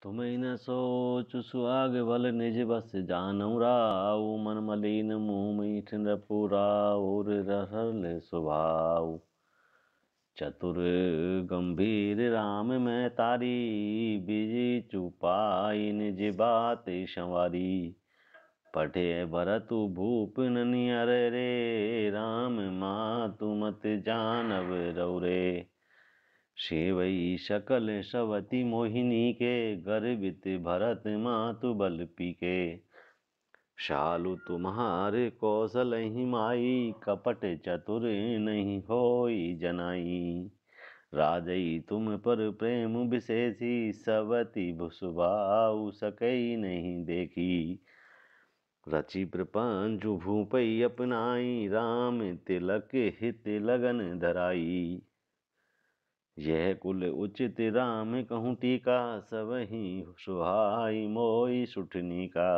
तुम्हें न सोच सुहाग बल निज बस जानऊ राऊ। मन मलिन मुँह मीठ नपुराऊ और रसल स्वभाव। चतुर गंभीर राम में तारी बिजी चुपाई निज बात संवारी। पठे भरतु भूप ननियर रे राम मातु मत जानव रौरे। सेवई सकल सवती मोहिनी के गर्वित भरत मातु बल पीके। शालु तुम्हारे कौशल ही माई कपट चतुर नहीं होई जनाई। राजई तुम पर प्रेम विशेषी सवती भुसुभाऊ सकई नहीं देखी। रचि प्रपंच भूपई अपनाई राम तिलक हित लगन धराई। यह कुल उचित राम कहूँ टीका सबहि सुहाई मोई सुठनी का।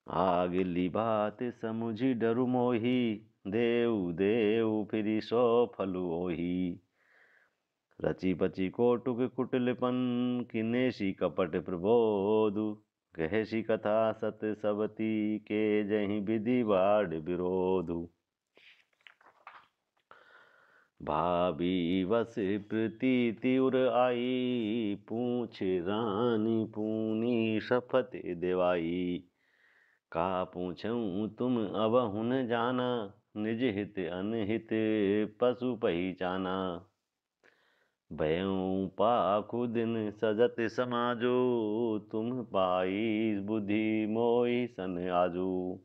आगली बात समुझी डरु मोही देव देव फिर सो फलु ओही। रचि पचि कोटुक कुटिलपन किनेसी कपट प्रबोधु। कहसी कथा सत सबती के जहि विधि बाढ़ विरोधु। भाभी वस प्रीति उर आई पूछ रानी पूनी शपथ देवाई। का पूछऊँ तुम अब हुन जाना निज हित अनहित पशु पहचाना। भयऊँ पाखु दिन सजत समाजो तुम पाई बुद्धि मोहि सन आजू।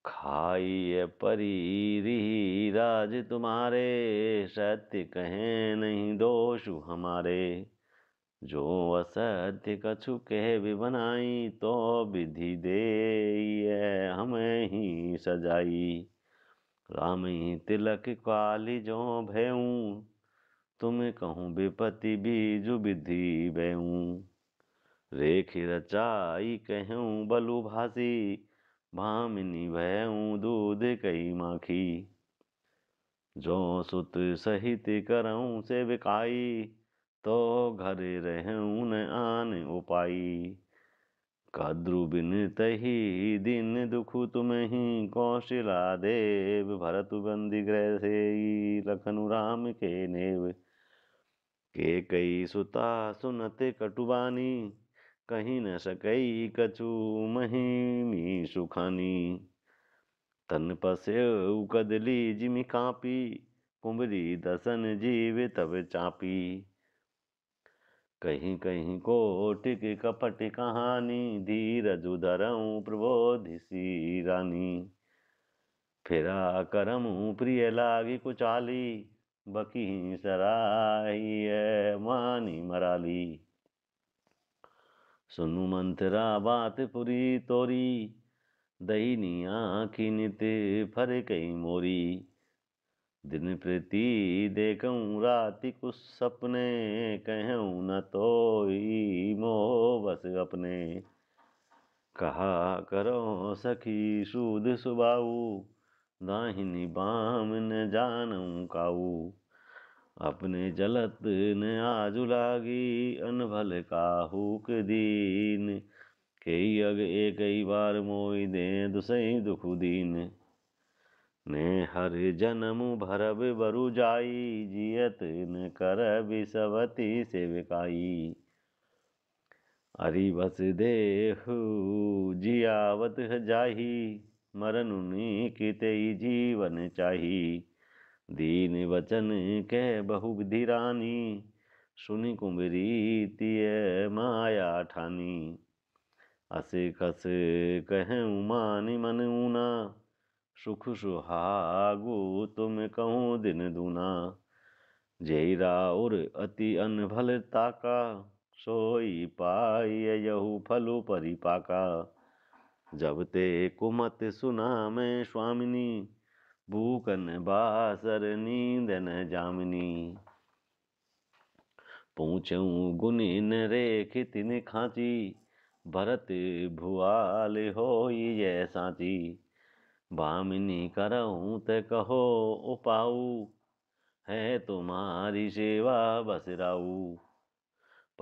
खाई परी राज तुम्हारे सत्य कहें नहीं दोषु हमारे। जो असत्य कछु कह भी बनाई तो विधि दे हमें ही सजाई। राम ही तिलक काली जो भयऊँ तुम कहूँ विपत्ति बीजु विधि भयऊँ। रेख रचाई कहूँ बलु भासी भामिनी भयऊँ दूध कई माखी। जो सुत सहित करऊँ सेविकाई तो घर रहूँ न आन उपाई। कद्रु बिन तही दिन दुखु तुम्हि कौशला देव। भरतु बंदी गृह से लखनु राम के नेव। के कई सुता सुनते कटुबानी कहीं न सकई कछु महिमी सुखानी। तन पस्यउ कदली जिमि कापी कुंबरी दसन जीव तब चापी। कहीं कहीं कोटिक कपट कहानी धीरजु धरऊँ प्रबोधिसी रानी। फिरा करमु प्रिय लागी कुचाली बकी सराय मानी मराली। सुनु मंथरा बात पुरी तोरी दईनी आँखि नित फर कई मोरी। दिन प्रति देखऊँ राति कुछ सपने कहूँ न तोई मोह बस अपने। कहा करो सखी सूद सुबाऊ दाहिनी बाम न जानऊँ काऊ। अपने जलत न आजु लागी अनभल काहू के दीन। कई अग एक बार मोई दे दुसई दुखु दीन। ने हर जन्म भरब बरु जाई जियत न करबि सवती सेविकाई। अरि बस देहु जियावत जाही मरनु नीकितई जीवन चाही। दीन वचन कह बहु विधि रानी सुनि कुंबरी तिय माया ठानी। असे कस कहूँ मानि मन ऊना सुख सुहागु तुम कहूँ दिन दूना। जय राउर अति अनभल ताका सोई पाई यहु फलु परिपाका। जब ते कुमत सुना मैं स्वामिनी भूखन बासर नींद न जामिनी। पूछऊँ गुनिन रेख तिन खाची भरत भुआल होई ये साची। भामिनी करऊँ ते कहो उपाऊ है तुम्हारी सेवा बसराऊ।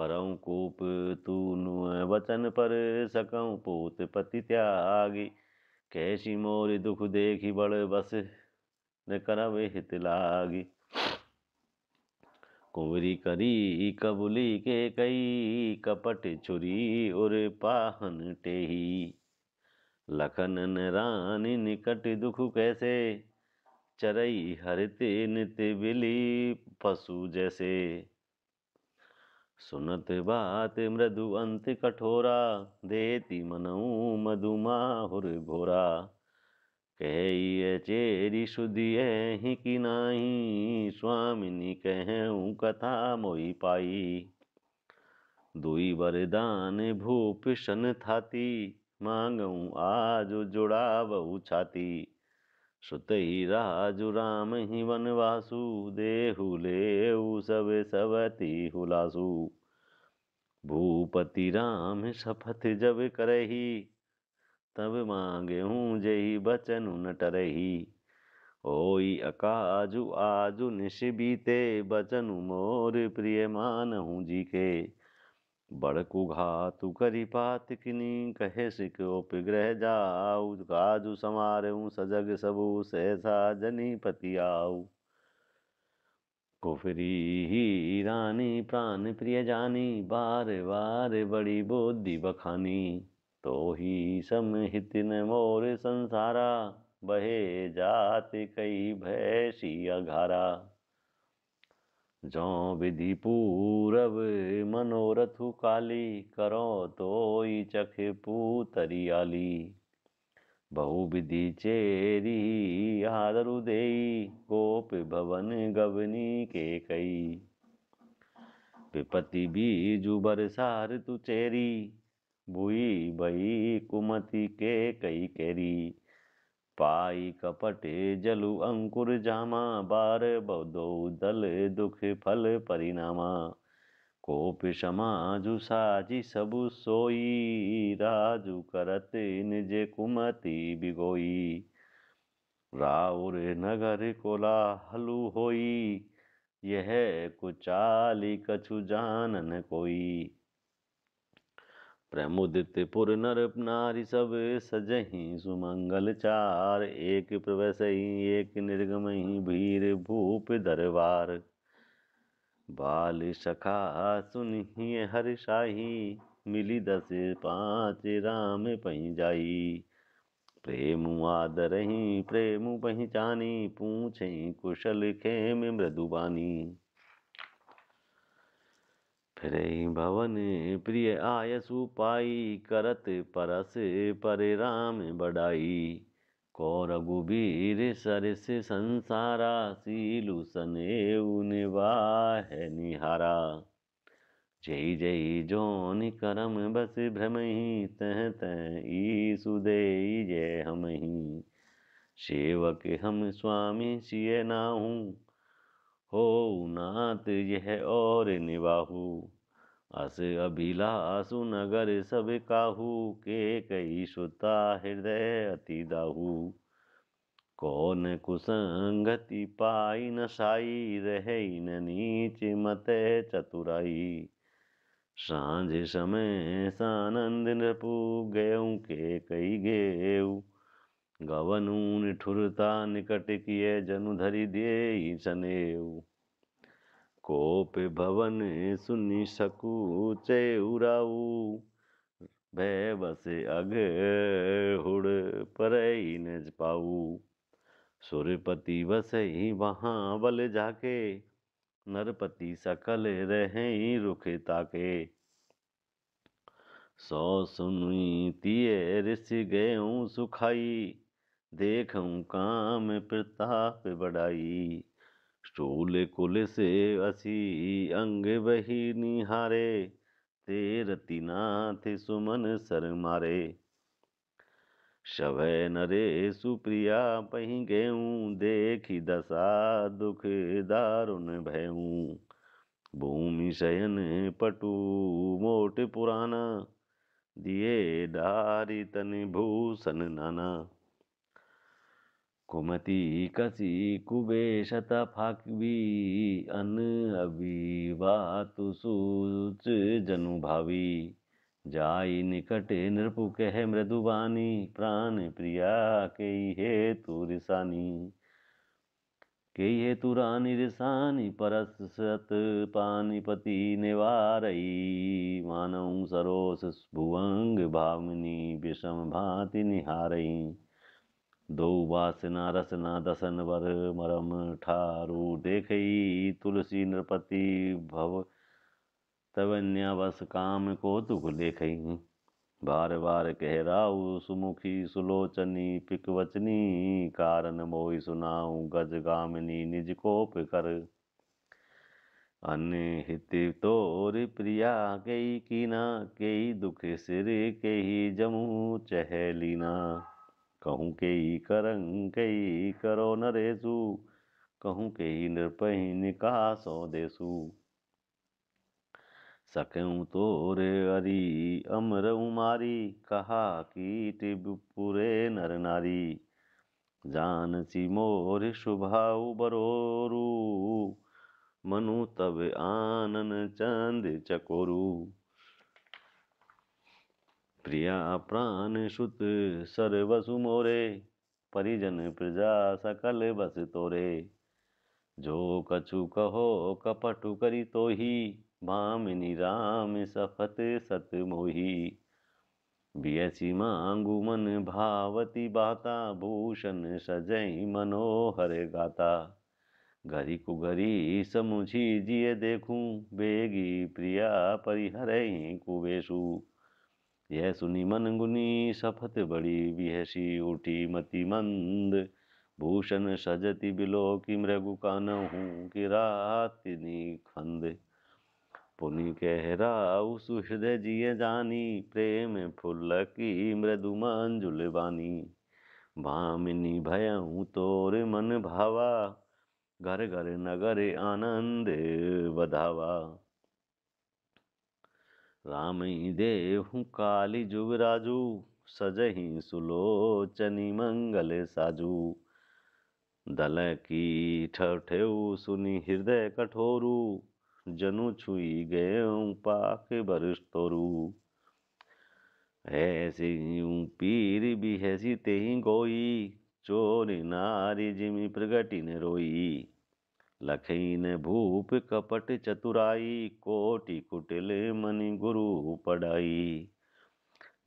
परऊँ कोप तूनु वचन पर, सकऊँ पोत पति त्यागी। कैसी मोर दुख देखी बड़ बस, न करब हित लागी। कुंवरी करी कबूली के कई, कपट छुरी और पाहन टेही। लखनन रानी निकट दुख कैसे, चरई हरते नित बिली पशु जैसे। सुनत बात मृदु अंत कठोरा, देती मनऊ मधु माहुर घोरा। कहिए चेरी सुधिए ही कि नाही, स्वामिनी कहूँ कथा मोहि पाई। दुई वरदान भूप सन थाती, मांगऊँ आज जुड़ावऊ छाती। सुत ही राजु राम ही वनवासु, देहु लेऊ सब सवती हुलासु। भूपति राम शपथ जब करही, तब मांगे हूँ जही बचनु न टरही। होई अकाजु आजु निश बीते, बचनु मोर प्रिय मानहु जी के। बड़कु घातु करी पात किनी, कहे सिकोप ग्रह जाऊ। काजु समारहु सजग सबु, सहसा जनीपति आऊ। कुफरी रानी प्राण प्रिय जानी, बार बार बड़ी बुद्धि बखानी। तो ही समहित न मोर संसारा, बहे जात कई भैसी अघारा। जौ विधि पूरब मनोरथु काली, करो तोई चख पूतरियाली। बहु विधि चेरी आदरु देई, गोप भवन गवनी के कई। विपति बीजु बरसार तु चेरी, भुई भई कुमति के कई केरी। पाई कपट जलु अंकुर जामा, बार बदो दल दुख फल परिणामा। कोप समाजु साजी सबु सोई, राजु करत निज कुमति बिगोई। राउर नगर कोलाहलु होई, यह कुचाली कछु जानन कोई। प्रमुदित पुर नर नारी सब, सजहि सुमंगल चार। एक प्रवेशहि एक निर्गमहि, भीर भूप दरबार। बाल सखा सुनिहि हर्षाहि, मिली 10 5 राम पहि जाई। प्रेमु आदरहि प्रेमु पहिचानी, पूछहि कुशल खेम मृदुबानी। फिरहि भवन प्रिय आयसु पाई, करत परस पर राम बड़ाई। को रघुबीर सरस संसारा, सीलु सनेऊ निवाह निहारा। जय जय जोनि करम बस भ्रमहि, तह तह ईसु देई जय हमहि। सेवक हम स्वामी सिय नाहू, हो नाथ यह और निवाहु। अस अभिलाषु नगर सब काहू, के कई सुता हृदय अति दाहू। कौन कुसंगति पाई न साई, रहे न नीच मत चतुराई। सांझ समय सानंद नृपु, गयऊ के कई गेऊ। गवनु निठुरता निकट किए, जनु धरि देई सनेऊ। कोप भवन सुनि सकु चेउराऊ, भय बस अग हुड़ परई न पाऊ। सुरपति बसहि वहाँ बल जाके, नरपति सकल रहें रुख ताके। सो सुनी तिय ऋषि गयऊँ सुखाई, देखऊँ काम प्रताप बढ़ाई। स्टूल कुल से असी अंग बही निहारे, ते रतिनाथ सुमन सर मारे। शवै नरे सुप्रिया पहि गेऊँ, देखी दशा दुख दारुण भयऊँ। भूमि शयन पटु मोट पुराना, दिए डारी तनि भूषण नाना। कुमति कसी कुबेशत फाकबी अन अभी बातु सूच जनु भावी जाई निकट नृपु कह मृदुबानी प्राण प्रिया के हेतु रिसानी के हेतु रानी रिसानी परस सत पानीपति निवारई मानऊ सरोस भुवंग भामिनी विषम भांति निहारई दो वासना रसना दसन वर मरम ठारू देखई तुलसी नृपति भव तवन्या बस काम को दुख लेखई बार बार कह राउ सुमुखी सुलोचनी पिक वचनी कारण मोहि सुनाऊं गज गामिनी निज कोप कर अन्य हित तोर प्रिया कई कीना कई दुख सिर कई जमू चहलीना कहूँ कई करं कई करो नरेशु कहूँ कई नृपहि निकासो देसु सकऊँ तोरे अरि अमर उमारी कहा कीट पुरे नर नारी जानसी मोर शुभाऊ बरोरू मनु तब आनन चंद चकोरू प्रिया प्राण सुत सर्वसु मोरे परिजन प्रजा सकल बस तोरे जो कछु कहो कपटु करी तो ही भामिनी राम सफत सत मोही बियसी मांगु मन भावती बाता भूषण सजई मनोहर गाता घरी कुघरी समुझी जिय देखूं बेगी प्रिया परिहरई कुबेशु यह सुनी मन गुनी सफत बड़ी विहसी उठी मति मंद भूषण सजति बिलो की मृगु कानहूँ कि रातिनी खंद पुनि कह राउ सुहृदय जिय जानी प्रेम फुल्ल की मृदु मंजुल बानी भामिनी भयहूँ तोर मन भावा घर घर नगर आनंद बधावा रामई देहु काली जुगराजू सजहि सुलोचनी मंगल साजू दल की ठठेऊ सुनी हृदय कठोरू जनु छुई गए पाक बरिश तोरू ऐसी पीर भी हैसी तेहि गोई चोर नारी जिमि प्रगति न रोई लखीन भूप कपट चतुराई कोटि कुटिल मनि गुरु पढ़ाई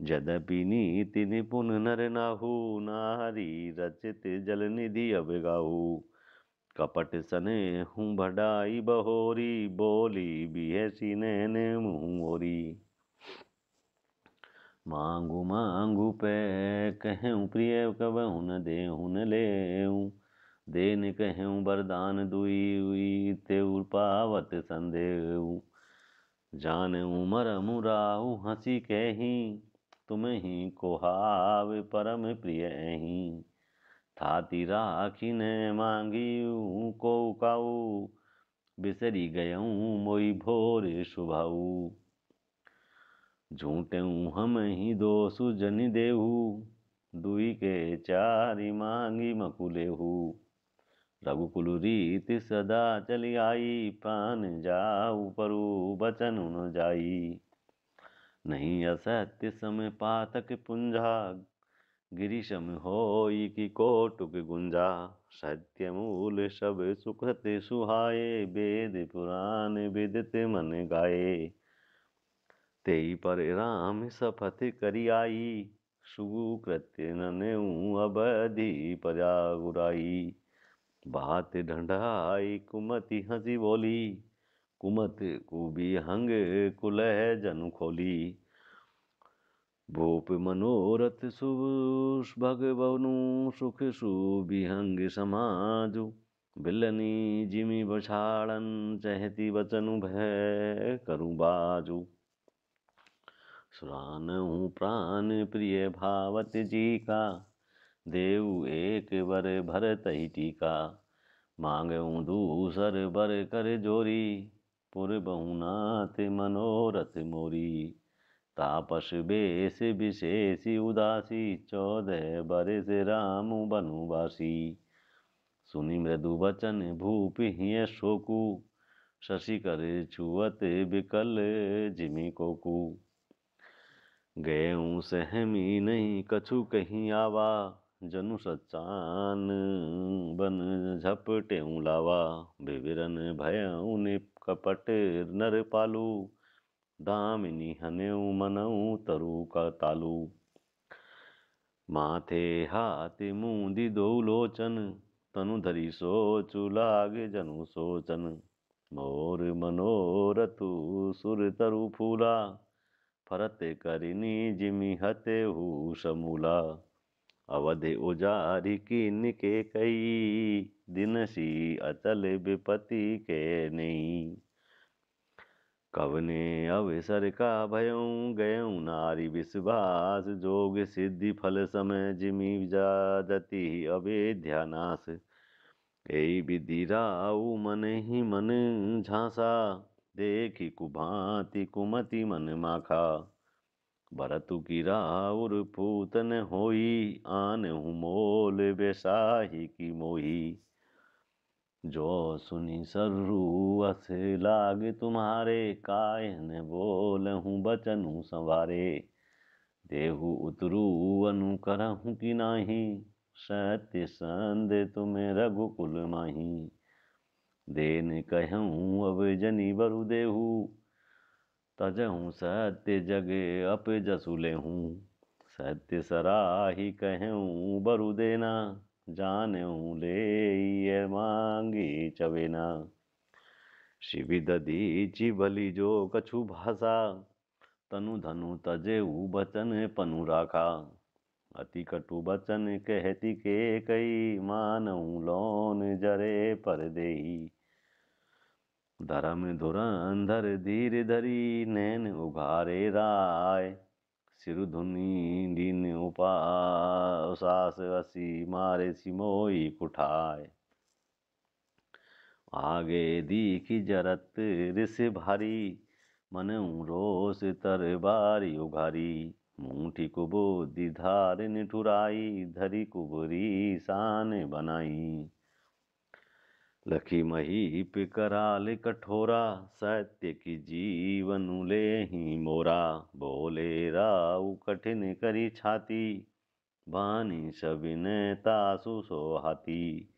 जदपि नीति निपुण नर नाहु नारी रचित जल निधि अबिगाहु कपट सने हूँ बढ़ाई बहोरी बोली बिहसी नैन मुँह मोरी मांगू मांगू पे कहूँ प्रिय कबहु न देहु न लेऊँ देन कहूँ वरदान दुई हुई तेउर पावत संदेहु जान उमर मुराहु हंसी कहीं तुम ही कोहाव परम प्रिय ही थाती राखी ने मांगी को काऊ बिसरी गयऊँ मोई भोर शुभाऊ झूठऊँ हम ही दोसु जनि देहु दुई के चारि मांगी मकुलेहु रघुकुल रीति सदा चली आई प्राण जाऊ परु बचन न जाई नहीं असत्य समय पातक पुंजा गिरिशम होई की कोटुक गुंजा सत्य मूल सब सुखत सुहाए वेद पुराण विदित मन गाए तेई पर राम सपथ करी आई सुकृत्य ननु अवधि परागुराई बात ढंढाई कुमति हंसी बोली कुमत कुबिहंग कुलह जनु खोली भूप मनोरथ सुष भगवनु सुख सुबिहंग समाजु बिलनी जिमि बछाड़न चहती बचनु भय करूं बाजू सुरानहूँ प्राण प्रिय भावत जी का देव एक बर भरत ही टीका मांगऊँ दूसर बर कर जोरी पुर बहुनाथ मनोरथ मोरी तापस बेस विशेषी उदासी 14 बरस राम बनवासी। सुनि मृदु वचन भूप हिय शोकु शशि कर छुअत बिकल जिमि कोकु। गएऊँ सहमी नहीं कछु कहीं आवा जनु सचान बन झपटेऊँ लावा। विवरन भयऊँ निकपट नर पालू दामिनी हनेऊँ मनऊँ तरु का तालू। माथे हाथ मूंदी दो लोचन तनु धरी सोचु लागे जनु सोचन। मोर मनोरथु सुर तरु फूला फरत करिनी जिमि हते हु समूला। अवधि उजारी कीन के कई दिनसी अचल विपति के नहीं। कवने अवसर का भयऊँ गयऊँ नारी विश्वास जोग सिद्धि फल समय जिमि जाजति अवेद्या नाश। एई विधि राउ मन ही मन झांसा देखी कुभांति कुमति मन माखा। भरतु की राउर पूतन होई आनहु मोल बेसाही की मोही। जो सुनी सरु अस लाग तुम्हारे कायन बोलहूँ बचनु संवारे। देहु उतरू अनु करहूँ कि नाही सत्य संद तुम्हें रघुकुल माही। देन कहूँ अब जनी बरु देहु तजहूँ सत्य जगे अप जसु लेहूँ। सत्य सराही कहूँ बरु देना जानूँ ले मांगी चवेना। शिवि दधीचि बलि जो कछु भाषा तनु धनु तजेऊ बचन पनु राखा। अति कटु बचन कहती के कई मानऊ लोन जरे पर देही। धर्म धुरंधर धीर धरी नैन उघारे राय। सिरु धुनी दीन उपास असी मारे सिमोई कुठाय। आगे दीखी जरत रिस भारी मनऊ रोष तरबारी उघारी। मुठी कुबुद्धि धार निठुराई धरी कुबरी शान बनाई। लखी महीप कराल कठोरा सत्य की जीवनु ले ही मोरा। बोले राउ कठिन करी छाती बानी सविनय तासु सोहाती।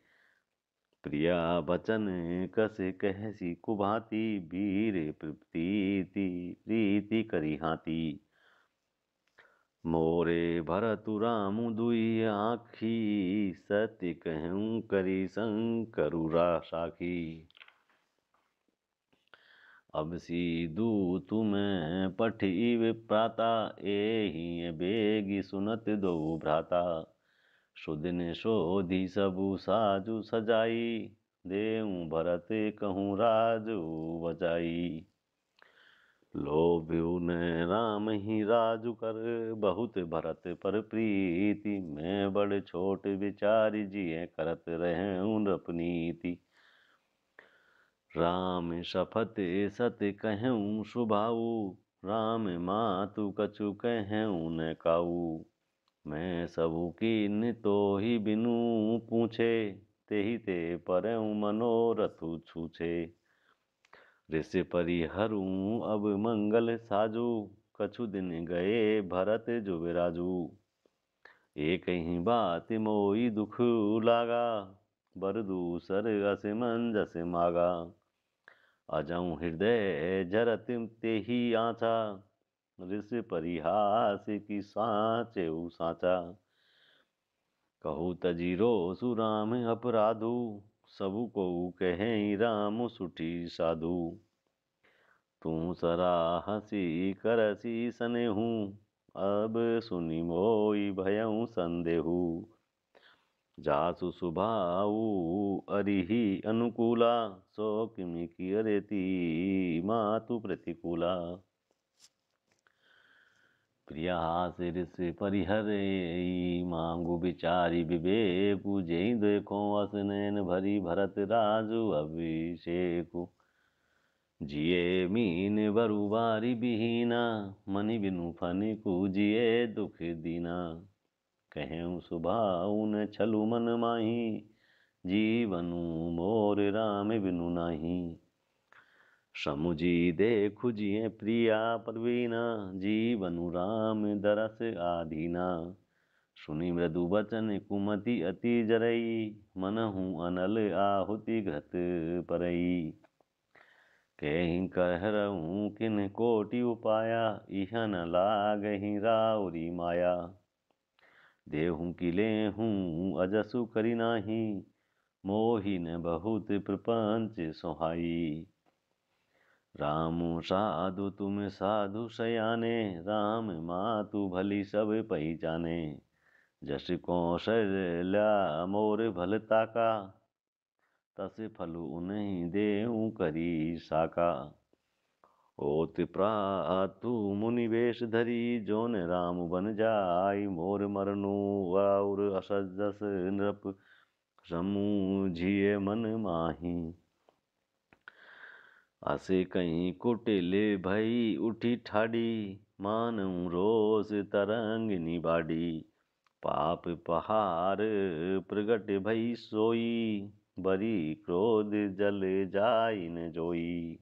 प्रिया बचन कस कहसी कुभांति वीर प्रीति करी हाथी। मोरे भरतु रामु दुई आँखी सत्य कहूँ करी शंकरुरा साखी। अब सी दूत मैं पठी विप्राता एहि बेगी सुनत दो भ्राता। सुदिन शोधी सबु साजु सजाई देऊँ भरत कहूँ राजु बजाई। लोभ्यु न राम ही राजु कर बहुत भरत पर प्रीति। मैं बड़ छोट विचारी जिय करत रहूँ नृपनीति। राम शपथ सत कहूँ सुभाऊ राम मातु कछु कहूँ न काऊ। मैं सबु कीन तो ही बिनु पूछे तेहि ते परऊँ मनोरथु छूछे। ऋष परिहरूँ अब मंगल साजू कछु दिन गए भरत जुबराजू। एक ही बात मोई दुख लागा बर दूसर असमंजस मागा। अजऊँ हृदय जरत तेहि आँचा ऋष परिहास की साचेऊ साचा। कहू तजीरो सुराम अपराधु सबु को कहें राम सुठी साधु। तू सराहसी करसी सनेहू अब सुनि मोई भयऊँ संदेहू। जासु सुभाऊ अरिहि अनुकूला सो किमि कियरेति मातु प्रतिकूला। प्रिया ऋष परिहरे मांगु विचारी विवेकु जेहि देखो अस नैन भरी भरत राजु अभिषेकु। जिए मीन बरु बारी बिहीना, मनि बिनु फनि कूजिए दुख दीना। कहूँ सुभाऊ न छलु मन माही, जीवनु मोर राम बिनु नाही। समुझी देखु जिए प्रिया परवीना, जीवनु राम दरस आधीना। सुनि मृदु बचन कुमति अति जरई, मनहु अनल आहुति घृत परई। कहीं कहरऊँ किन कोटि उपाया, इह न लागहि राउरी माया। देहूँ कि लेहूँ अजसु करि नाही, मोहि न बहुत प्रपंच सोहाई। राम साधु तुम साधु सयाने, राम मातु भली सब पहिचाने। जस कौशल्या मोर भलता का, तस फल उन्हीं देऊँ करी साका। ओत प्रातु मुनि वेश धरी, जोन राम बन जाय मोर मरनु। और असजस नृप समूझिए मन माही। असे कहीं कुटिल भई उठी ठाडी, मानऊ रोष तरंग निबाड़ी। पाप पहार प्रगट भई सोई, बरी क्रोध जल जाई न जोई।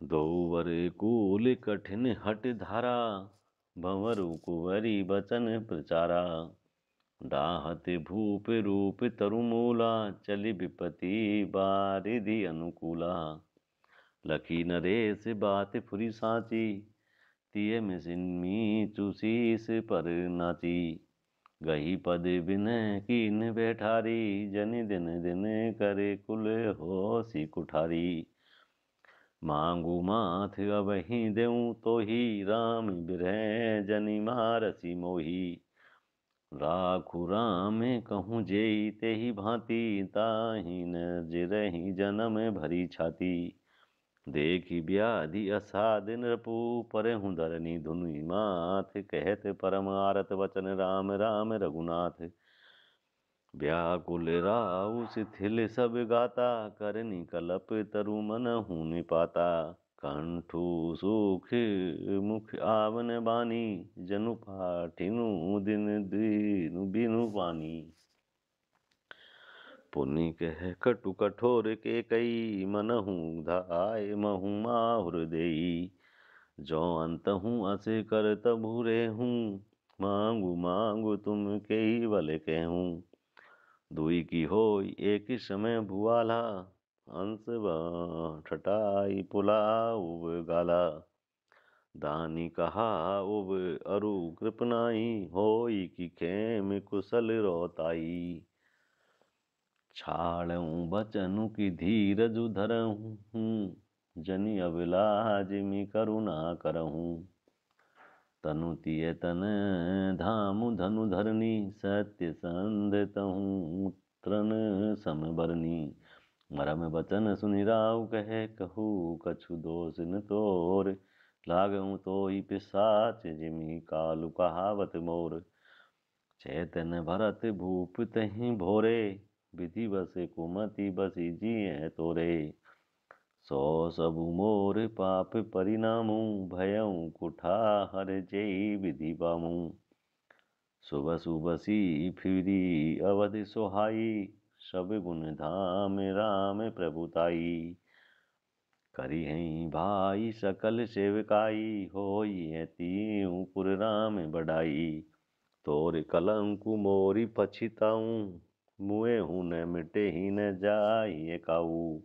दोवर कूल कठिन हट धारा, भंवरु कुंवरी बचन प्रचारा। डाहत भूप रूप तरुमूला, चली विपति बारिधि अनुकूला। लखी नरेश बात फुरी साची, तिय में सिन्मी चुशीस पर नाची। गही पद बिनय कीन बैठारी, जनि दिन दिन करे कुल होसी कुठारी। मांगू माथ अबहि देऊँ तोहि, राम बिरह जनि मारसी मोही। राखु राम कहूँ जेई तेहि भांति, ताहि न जिरहि जनम भरी छाती। देखी व्याधि असाध नृपु, परहु धरनी धुनि माथ। कहत परम आरत वचन, राम राम रघुनाथ। व्याकुल राउ शिथिल सब गाता, करनी कलप तरु मनहु निपाता। कंठु सुख मुख आवन बानी, जनु पाठिनु दिन दीनु बिनु पानी। पुनि कह कटु कठोर के कई, मनहु धाय महु माहुर देई। जो अंतहु अस कर तबु रेहूँ, मांगू मांगू तुम केवल कहूँ। दुई की होई एक समय भुआला, अंश ठटाई पुलाव गाला। दानी कहा उब अरु कृपनाई, होई कि खेम कुशल रोताई। छाड़ऊँ बचनु की धीरजु धरहूँ, जनि अबिलाज मि करुणा करहूँ। तनु तिय तन धामु धनु धरनी, सत्य संध तहूँ तृण सम बरनी। मरम बचन सुनि राउ कहे, कहूँ कछु दोष न तोर। लागऊँ तोहि पिशाच जिमि कालु कहावत मोर। चैतन्य भरत भूप तहि भोरे, विधि बस कुमति बसी जियह तोरे। सो सबु मोर पाप परिणामु, भयऊँ कुठार जेई विधि पामु। सुबसु बसी फिरी अवधि सोहाई, सब गुण धाम राम प्रभुताई। करिहैं भाई सकल सेवकाई, होई तीऊ पुर राम बढ़ाई। तोर कलंकु मोरी पछिताऊँ, मुए हूँ न मिटे ही न जाई काऊ।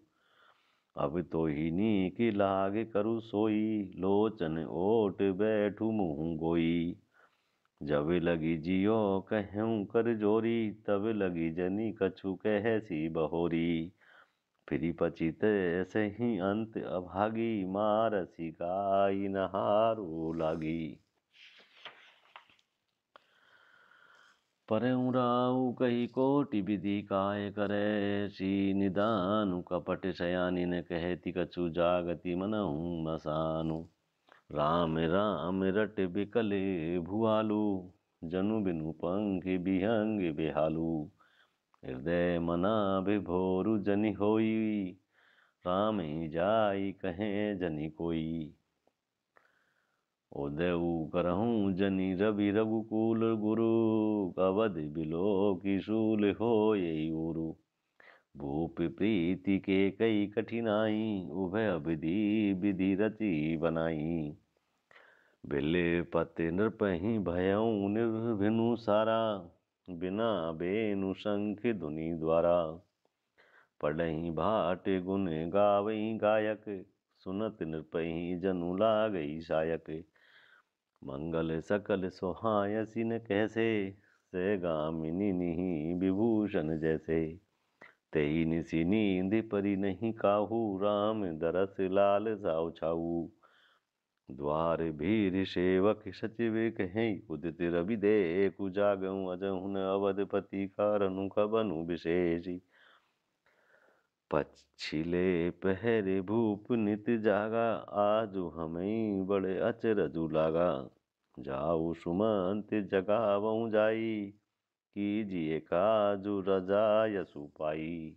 अब तो ही नीक लाग करु सोई, लोचन ओट बैठु मुँह गोई। जब लगी जियो कहूँ कर जोरी, तब लगी जनी कछु कहसी बहोरी। फिरी पचित सही अंत अभागी, मारसी गाई नहारू लागी। परऊँ राउ कही कोटि विधि काय करे, सी निदानु कपट शयानिन कहती कछु जागति मनहु मसानु। राम राम रट बिकल भुआलु, जनु बिनु पंखि बिहंग बेहालू। हृदय मना विभोरु जनि होई, राम ही जाई कहें जनि कोई। उदयउ करहूँ जनि रवि रघुकुल गुरु, अवध बिलो की शूल हो यही उरु। भूप प्रीति के कई कठिनाई, उभय विधि विधि रची बनाई। बिले पति नृपहि भयउ निर्भिनु सारा, बिना बेनु शंख धुनि द्वारा। पढ़हि भाट गुण गावई गायक, सुनत नृपहि जनु लागई सायक। मंगल सकल सुहायसि न कैसे, सहगामिनी निहि विभूषण जैसे। तेई निसि नींद परि नहीं काहू, राम दरस लाल साउ छाऊ। द्वार भीर सेवक सचिव कहें, उदित रवि देखु जागहु अजहुँ न अवधपति कारनु कबनु विशेषी। पछिले पहरे भूप नित जागा, आजु हमें बड़े अचरजु लागा। जाऊ सुमंत जगावहु जाई, कीजिए काजु रजायसु पाई।